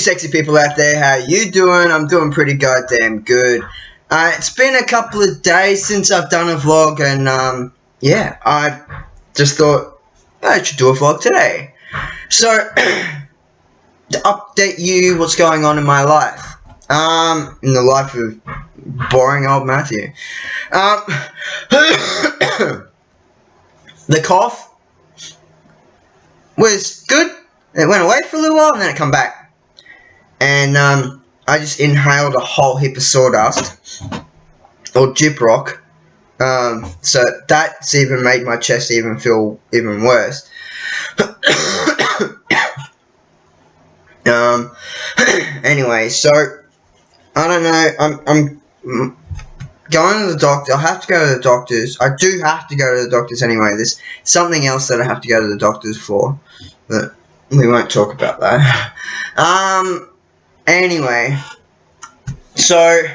sexy people out there, how you doing? I'm doing pretty goddamn good. It's been a couple of days since I've done a vlog, and yeah, I just thought I should do a vlog today. So, to update you what's going on in my life. In the life of boring old Matthew. The cough was good. It went away for a little while and then it come back. And I just inhaled a whole heap of sawdust or gyprock. So that's even made my chest even feel even worse. Anyway, so I don't know. I'm going to the doctor. I have to go to the doctors. I do have to go to the doctors anyway. There's something else that I have to go to the doctors for, but we won't talk about that. Anyway, so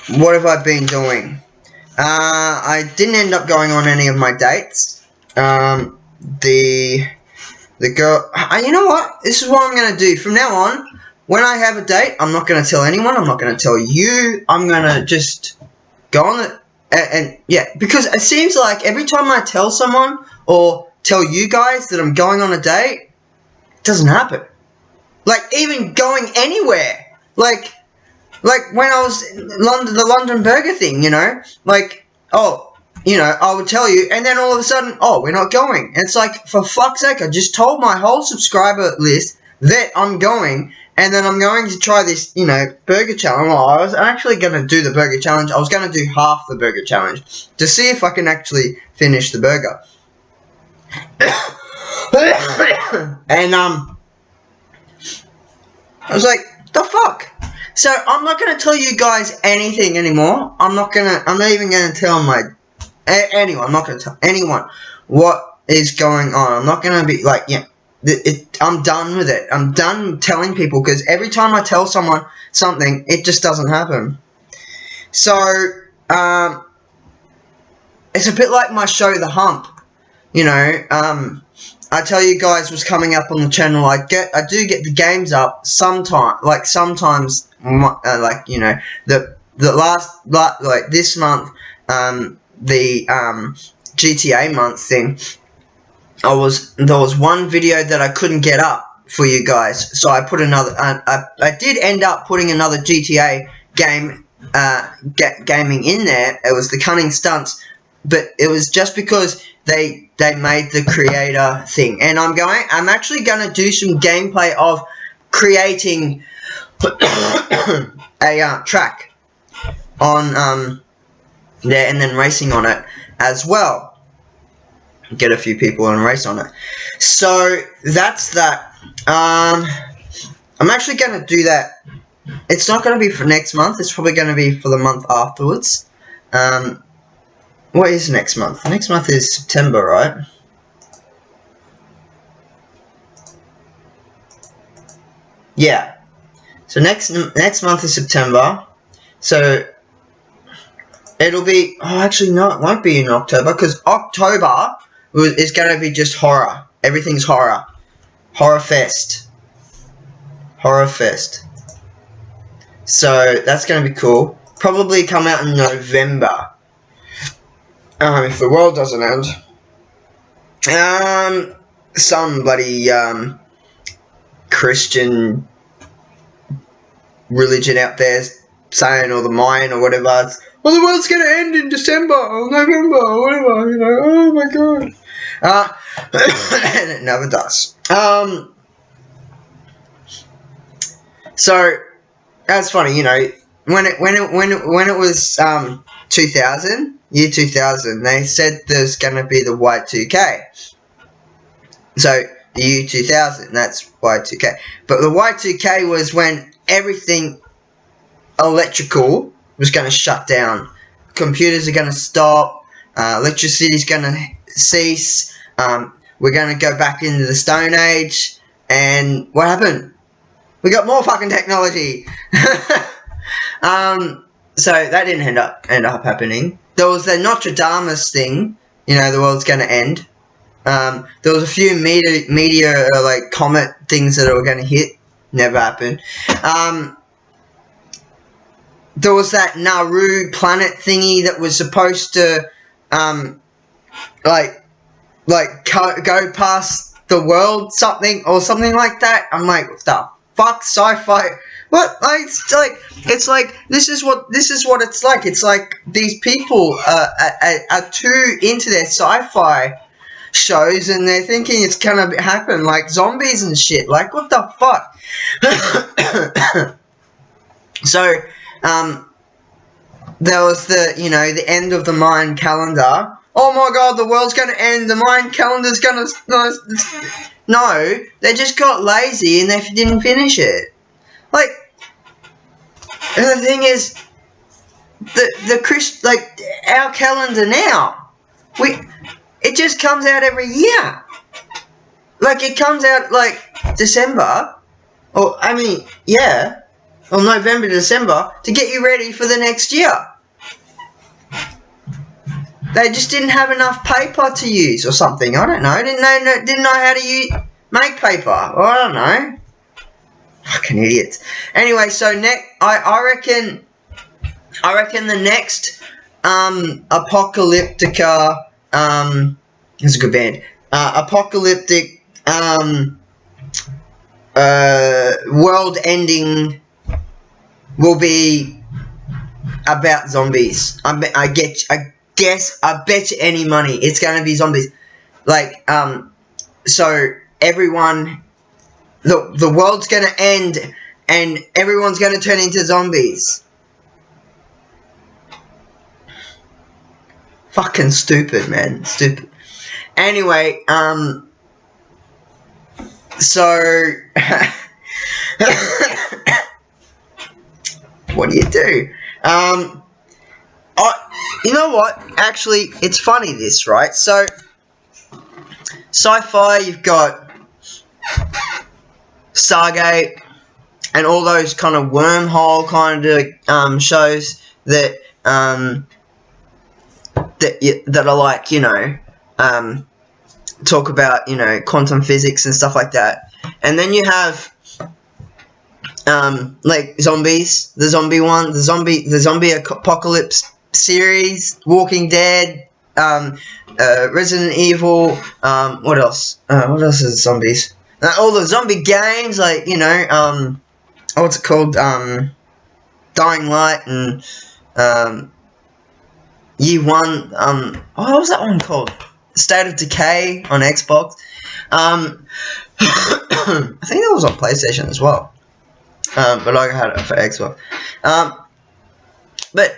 what have I been doing? I didn't end up going on any of my dates. The girl, you know what? This is what I'm going to do. From now on, when I have a date, I'm not going to tell anyone. I'm not going to tell you. I'm going to just go on it. And yeah, because it seems like every time I tell someone or tell you guys that I'm going on a date, it doesn't happen. Like, even going anywhere. Like when I was in London, the London Burger thing, you know? Like, oh, you know, I would tell you, and then all of a sudden, oh, we're not going. And it's like, for fuck's sake, I just told my whole subscriber list that I'm going, and then I'm going to try this, you know, burger challenge. Well, I was actually going to do the burger challenge. I was going to do half the burger challenge to see if I can actually finish the burger. And, I was like, the fuck? So, I'm not going to tell you guys anything anymore. I'm not even going to tell anyone. I'm not going to tell anyone what is going on. I'm not going to be like, yeah, I'm done with it. I'm done telling people, because every time I tell someone something, it just doesn't happen. So, it's a bit like my show, The Hump. You know, I tell you guys what's coming up on the channel. I do get the games up sometimes, like, you know, like this month, the GTA month thing, there was one video that I couldn't get up for you guys, so I put another, I did end up putting another GTA game, gaming in there. It was the Cunning Stunts, but it was just because they made the creator thing, and I'm actually gonna do some gameplay of creating a track on there, and then racing on it as well. Get a few people and race on it. So that's that. I'm actually gonna do that. It's not gonna be for next month. It's probably gonna be for the month afterwards. What is next month? Next month is September, right? Yeah. So next month is September. So it'll be, oh, actually no, it won't be in October, because October is going to be just horror. Everything's horror. Horror Fest. Horror Fest. So that's going to be cool. Probably come out in November. If the world doesn't end. Some bloody, Christian religion out there saying, or the Mayan or whatever, it's, well, the world's going to end in December or November or whatever, you know, oh my god. And it never does. So, that's funny, you know, when it was, 2000, year 2000, they said there's going to be the Y2K. So, the year 2000, that's Y2K. But the Y2K was when everything electrical was going to shut down. Computers are going to stop. Electricity is going to cease. We're going to go back into the Stone Age. And what happened? We got more fucking technology. So that didn't end up happening. There was the Notre Dame thing. You know, the world's going to end. There was a few media like comet things that were going to hit. Never happened. There was that Nauru planet thingy that was supposed to go past the world something like that. I'm like, what the fuck, sci-fi? What? It's like this is what it's like. It's like these people are too into their sci-fi shows and they're thinking it's gonna happen, like zombies and shit. Like, what the fuck? So there was the end of the Mayan calendar. Oh my god, the world's gonna end. The Mayan calendar's gonna no. They just got lazy and they didn't finish it. Like, and the thing is, our calendar now, it just comes out every year. Like, it comes out like December, or November, December, to get you ready for the next year. They just didn't have enough paper to use or something. I don't know. Didn't know how to make paper. Or I don't know. Fucking idiots. Anyway, so I reckon the next Apocalyptica it's a good band. Apocalyptic world ending will be about zombies. I bet you any money it's gonna be zombies. Like, so everyone, the world's gonna end and everyone's gonna turn into zombies. Fucking stupid, man. Stupid. Anyway, so what do you do? You know what? Actually, it's funny this, right? So, sci-fi, you've got Stargate and all those kind of wormhole kind of shows that that are like, talk about, quantum physics and stuff like that. And then you have like zombies, the zombie apocalypse series, Walking Dead, Resident Evil, what else? What else is zombies? All the zombie games, like, what's it called? Dying Light and Year One. What was that one called? State of Decay on Xbox. I think that was on PlayStation as well. But I had it for Xbox. But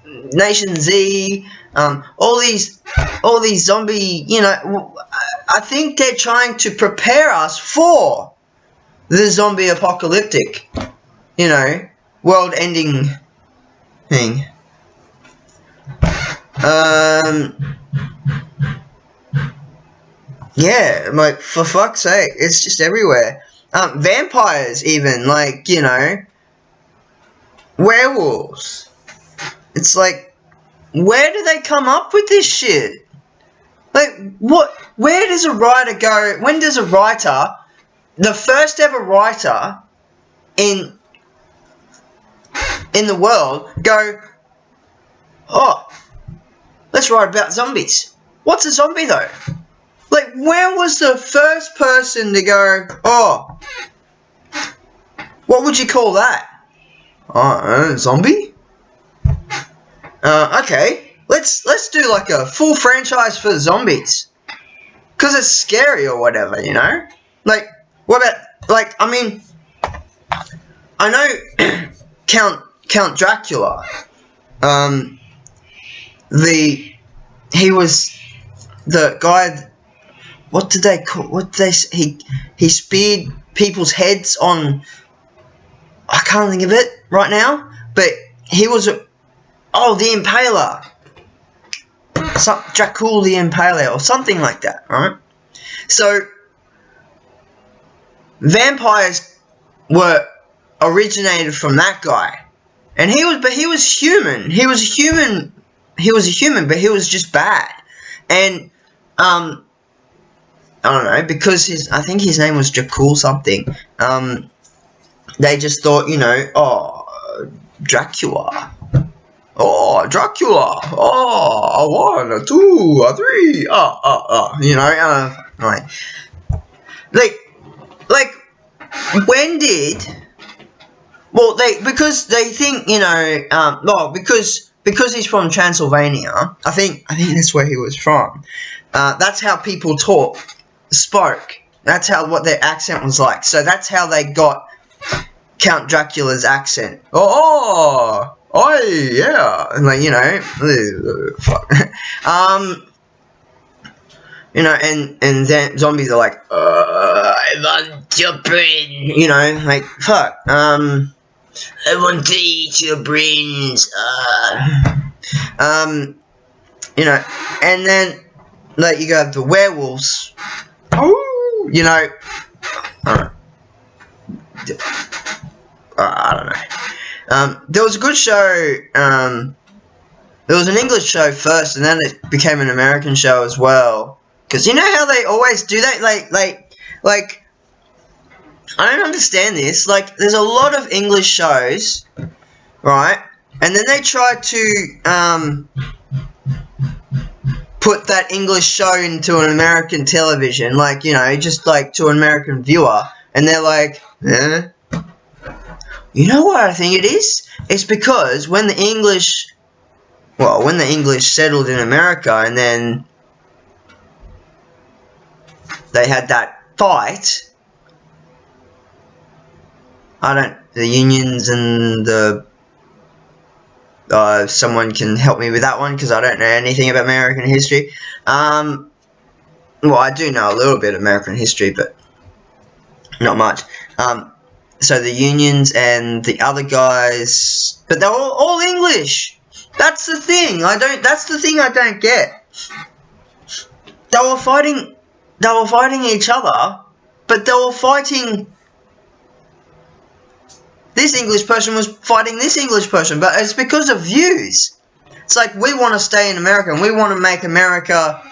Nation Z, all these zombie, I think they're trying to prepare us for the zombie apocalyptic, world-ending thing. Yeah, like, for fuck's sake, it's just everywhere. Vampires even, like, werewolves. It's like, where do they come up with this shit? Like, where does a writer go, when does a writer, the first ever writer in the world, go, oh, let's write about zombies. What's a zombie though? Like, when was the first person to go, oh, what would you call that? Zombie? Okay, let's do like a full franchise for zombies. Cause it's scary or whatever, Like, what about, like, I mean, I know Count Dracula, he was the guy. What did they call? He speared people's heads on. I can't think of it right now, but he was the Impaler. Dracul the Impaler or something like that, right? So vampires were originated from that guy, and he was human. He was a human, but he was just bad. And I don't know, because I think his name was Jakul something. They just thought, you know, oh, Dracula. Oh, Dracula. Oh, a 1, a 2, a 3. You know, like, when did? Well, because they think, you know, well, because he's from Transylvania. I think that's where he was from. That's how people spoke. That's what their accent was like. So that's how they got Count Dracula's accent. Oh, yeah, and like, you know, fuck. You know, and then zombies are like, I want your brain. You know, like, fuck. I want to eat your brains. You know, and then like you got the werewolves. Oh, you know. I don't know. There was a good show. There was an English show first, and then it became an American show as well. Because you know how they always do that? Like, I don't understand this. Like, there's a lot of English shows, right? And then they try to put that English show into an American television, like, you know, just like to an American viewer, and they're like, eh? You know what I think it is? It's because when the English settled in America, and then they had that fight, the unions and the, someone can help me with that one, because I don't know anything about American history. Well, I do know a little bit of American history, but not much. So the unions and the other guys, but they're all English. That's the thing. That's the thing I don't get. They were fighting each other, but they were fighting. This English person was fighting this English person, but it's because of views. It's like, we want to stay in America, and we want to make America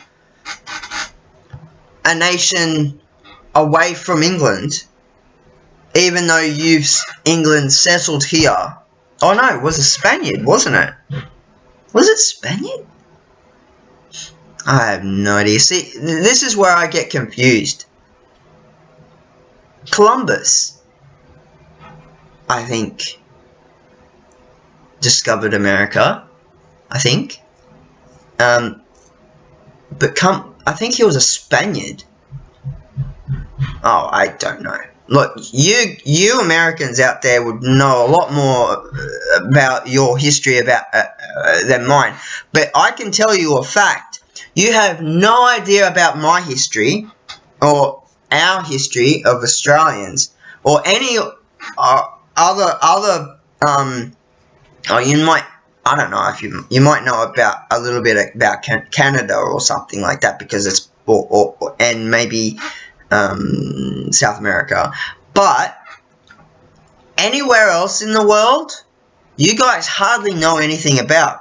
a nation away from England, even though England settled here. Oh no, it was a Spaniard, wasn't it? Was it Spaniard? I have no idea. See, this is where I get confused. Columbus, I think, discovered America, I think. But I think he was a Spaniard. Oh, I don't know. Look, you Americans out there would know a lot more about your history than mine. But I can tell you a fact. You have no idea about my history, or our history of Australians, or any other. Oh, you might. I don't know if you might know about a little bit about Canada or something like that, because it's and maybe South America, but anywhere else in the world, you guys hardly know anything about.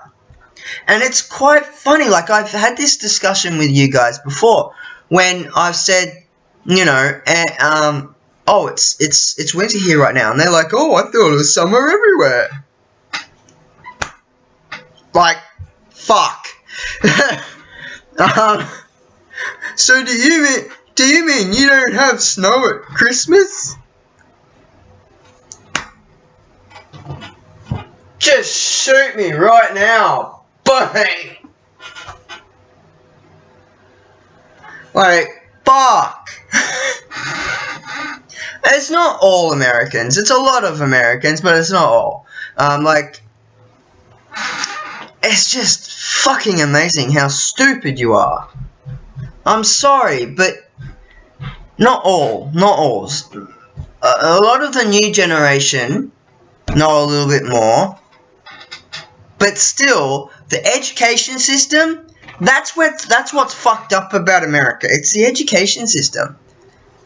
And it's quite funny. Like, I've had this discussion with you guys before, when I've said, you know, oh, it's winter here right now, and they're like, oh, I thought it was summer everywhere. Like, fuck. So do you mean you don't have snow at Christmas? Just shoot me right now. Bang! Like, fuck. It's not all Americans. It's a lot of Americans, but it's not all. Like, it's just fucking amazing how stupid you are. I'm sorry, but not all. A lot of the new generation know a little bit more, but still, the education system, that's what's fucked up about America. It's the education system.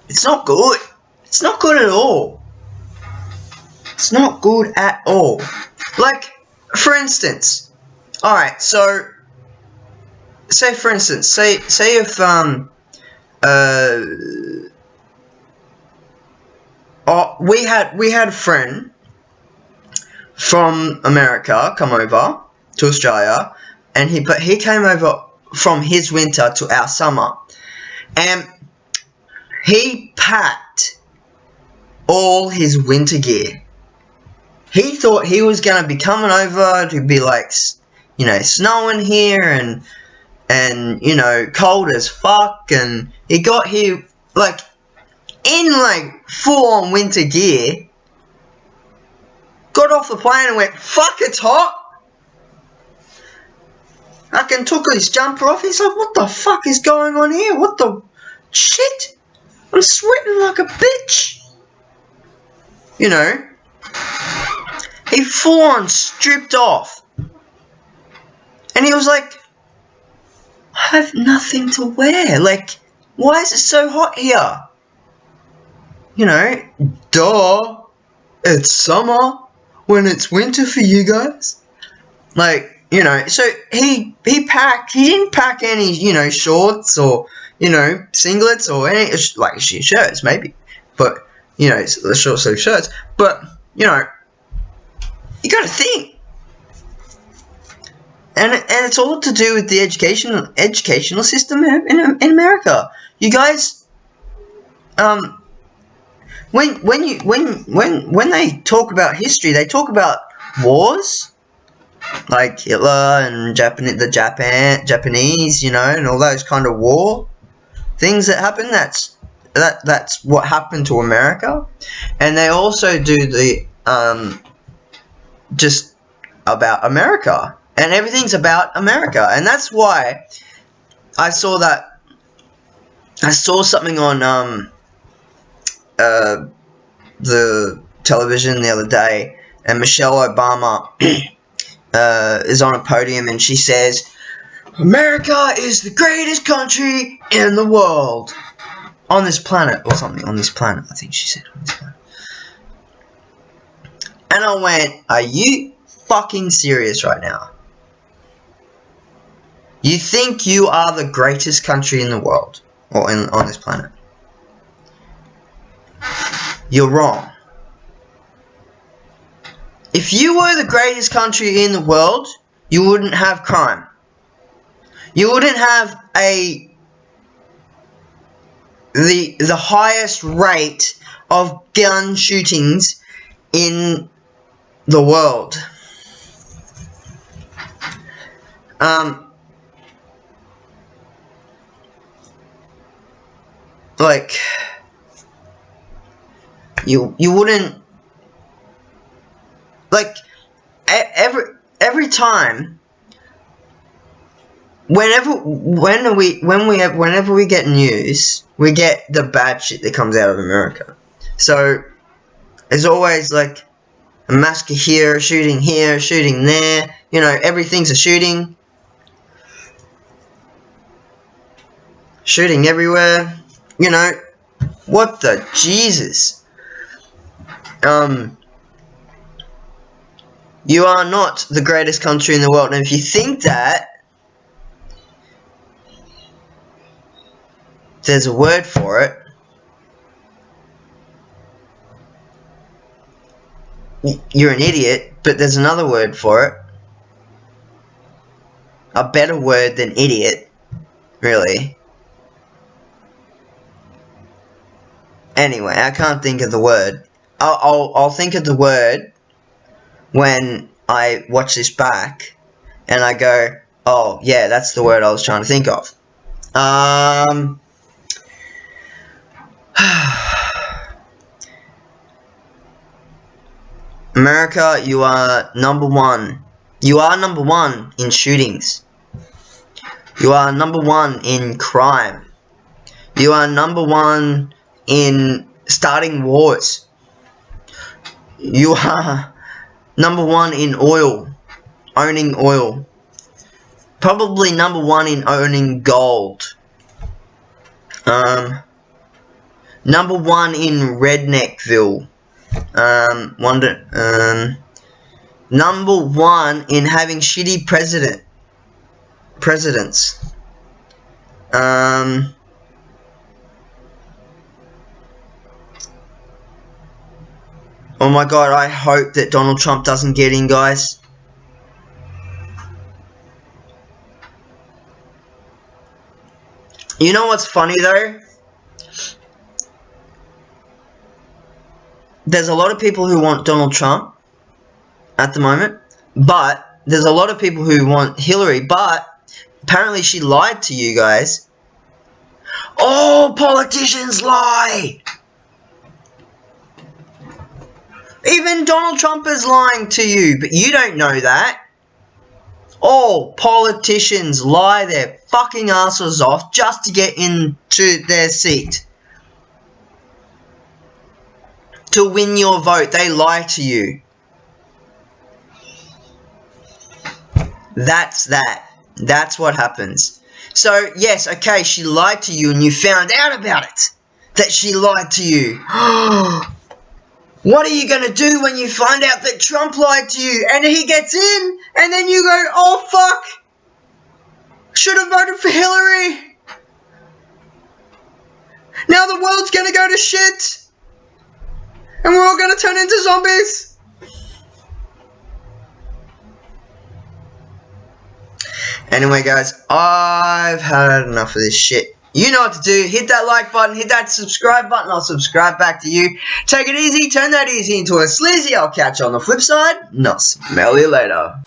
It's not good. It's not good at all. It's not good at all. Like, for instance, alright, so, say for instance, say if, we had a friend from America come over to Australia, and he came over from his winter to our summer, and he packed all his winter gear. He thought he was gonna be coming over to be like, you know, snowing here and you know, cold as fuck, and he got here like in like full on winter gear. Got off the plane and went, fuck, it's hot. Fucking took his jumper off. He's like, what the fuck is going on here? What the shit? I'm sweating like a bitch. You know, he full on stripped off. And he was like, I have nothing to wear. Like, why is it so hot here? You know, duh. It's summer when it's winter for you guys. Like, you know, so he didn't pack any, you know, shorts or, you know, singlets or any, like, shirts maybe. But, you know, the short sleeve shirts. But, you know, you gotta think. And it's all to do with the educational system in America. You guys, when they talk about history, they talk about wars, like Hitler and the Japanese, you know, and all those kind of war things that happen. That's what happened to America. And they also do the just about America, and everything's about America. And that's why I saw something on the television the other day, and Michelle Obama is on a podium, and she says, America is the greatest country in the world. On this planet, or something. On this planet, I think she said. On this planet. And I went, are you fucking serious right now? You think you are the greatest country in the world, or on this planet? You're wrong. If you were the greatest country in the world, you wouldn't have crime. You wouldn't have the highest rate of gun shootings in the world. Like, you wouldn't, like, every time, whenever we get news, we get the bad shit that comes out of America. So there's always like a massacre here, a shooting there. You know, everything's a shooting. Shooting everywhere. You know, what the Jesus? You are not the greatest country in the world, and if you think that, there's a word for it. You're an idiot, but there's another word for it. A better word than idiot, really. Anyway, I can't think of the word. I'll think of the word when I watch this back, and I go, oh yeah, that's the word I was trying to think of. America, you are number one. You are number one in shootings. You are number one in crime. You are number one in starting wars. You are number one in oil, owning oil. Probably number one in owning gold. Number one in Redneckville. Number one in having shitty presidents. Oh my god, I hope that Donald Trump doesn't get in, guys. You know what's funny though? There's a lot of people who want Donald Trump at the moment, but there's a lot of people who want Hillary, but apparently she lied to you guys. Oh, politicians lie! Even Donald Trump is lying to you, but you don't know that. All politicians lie their fucking asses off just to get into their seat. To win your vote, they lie to you. That's that. That's what happens. So, yes, okay, she lied to you and you found out about it. That she lied to you. What are you going to do when you find out that Trump lied to you and he gets in and then you go, oh fuck, should have voted for Hillary. Now the world's going to go to shit and we're all going to turn into zombies. Anyway guys, I've had enough of this shit. You know what to do. Hit that like button, hit that subscribe button, I'll subscribe back to you. Take it easy, turn that easy into a sleazy. I'll catch you on the flip side, and I'll smell you later.